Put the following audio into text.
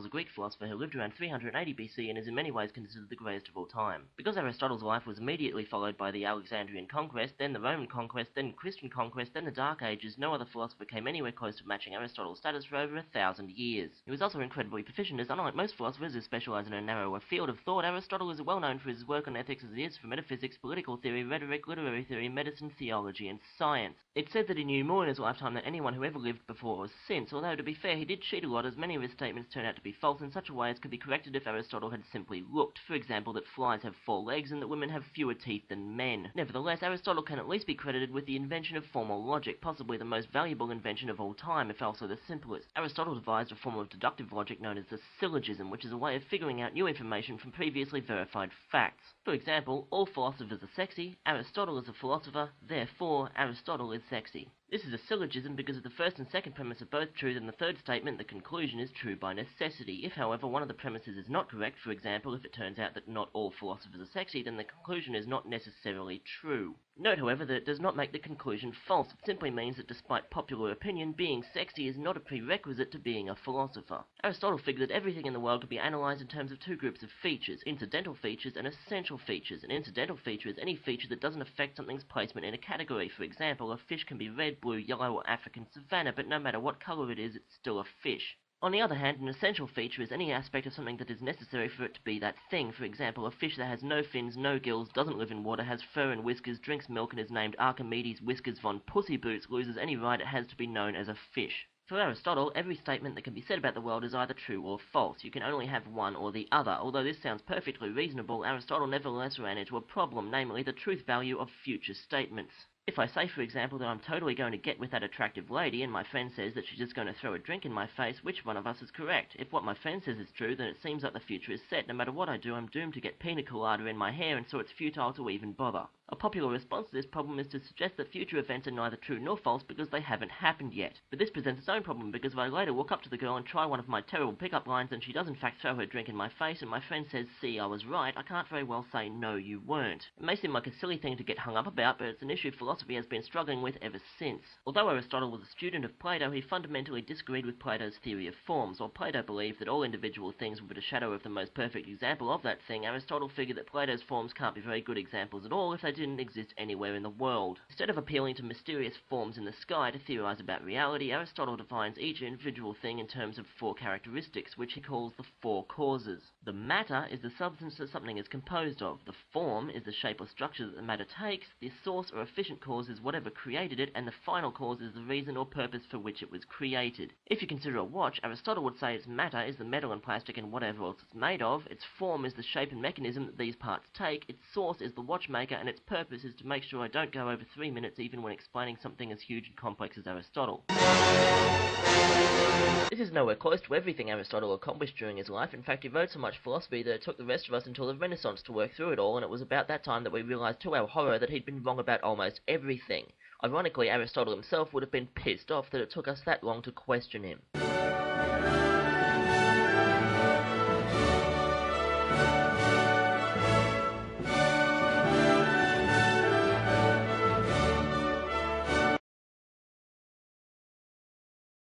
a Greek philosopher who lived around 380 BC and is in many ways considered the greatest of all time. Because Aristotle's life was immediately followed by the Alexandrian conquest, then the Roman conquest, then Christian conquest, then the Dark Ages, no other philosopher came anywhere close to matching Aristotle's status for over 1,000 years. He was also incredibly proficient, as unlike most philosophers who specialize in a narrower field of thought, Aristotle is well known for his work on ethics as he is for metaphysics, political theory, rhetoric, literary theory, medicine, theology, and science. It's said that he knew more in his lifetime than anyone who ever lived before or since, although to be fair, he did cheat a lot, as many of his statements turned out to be false in such a way as could be corrected if Aristotle had simply looked. For example, that flies have 4 legs and that women have fewer teeth than men. Nevertheless, Aristotle can at least be credited with the invention of formal logic, possibly the most valuable invention of all time, if also the simplest. Aristotle devised a form of deductive logic known as the syllogism, which is a way of figuring out new information from previously verified facts. For example, all philosophers are sexy, Aristotle is a philosopher, therefore Aristotle is sexy. This is a syllogism because if the first and second premise are both true, then the third statement, the conclusion, is true by necessity. If, however, one of the premises is not correct, for example, if it turns out that not all philosophers are sexy, then the conclusion is not necessarily true. Note, however, that it does not make the conclusion false. It simply means that despite popular opinion, being sexy is not a prerequisite to being a philosopher. Aristotle figured that everything in the world could be analysed in terms of 2 groups of features, incidental features and essential features. An incidental feature is any feature that doesn't affect something's placement in a category. For example, a fish can be red, blue, yellow, or African savanna, but no matter what colour it is, it's still a fish. On the other hand, an essential feature is any aspect of something that is necessary for it to be that thing. For example, a fish that has no fins, no gills, doesn't live in water, has fur and whiskers, drinks milk, and is named Archimedes Whiskers von Pussy Boots loses any right it has to be known as a fish. For Aristotle, every statement that can be said about the world is either true or false. You can only have one or the other. Although this sounds perfectly reasonable, Aristotle nevertheless ran into a problem, namely the truth value of future statements. If I say, for example, that I'm totally going to get with that attractive lady, and my friend says that she's just going to throw a drink in my face, which one of us is correct? If what my friend says is true, then it seems like the future is set. No matter what I do, I'm doomed to get pina colada in my hair, and so it's futile to even bother. A popular response to this problem is to suggest that future events are neither true nor false because they haven't happened yet. But this presents its own problem because if I later walk up to the girl and try one of my terrible pickup lines and she does in fact throw her drink in my face and my friend says, "See, I was right," I can't very well say, "No, you weren't." It may seem like a silly thing to get hung up about, but it's an issue philosophy has been struggling with ever since. Although Aristotle was a student of Plato, he fundamentally disagreed with Plato's theory of forms. While Plato believed that all individual things were but a shadow of the most perfect example of that thing, Aristotle figured that Plato's forms can't be very good examples at all if they didn't exist anywhere in the world. Instead of appealing to mysterious forms in the sky to theorize about reality, Aristotle defines each individual thing in terms of 4 characteristics, which he calls the 4 causes. The matter is the substance that something is composed of. The form is the shape or structure that the matter takes. The source or efficient cause is whatever created it, and the final cause is the reason or purpose for which it was created. If you consider a watch, Aristotle would say its matter is the metal and plastic and whatever else it's made of, its form is the shape and mechanism that these parts take, its source is the watchmaker, and its purpose is to make sure I don't go over 3 minutes even when explaining something as huge and complex as Aristotle. This is nowhere close to everything Aristotle accomplished during his life. In fact, he wrote so much philosophy that it took the rest of us until the Renaissance to work through it all, and it was about that time that we realised to our horror that he'd been wrong about almost everything. Ironically, Aristotle himself would have been pissed off that it took us that long to question him.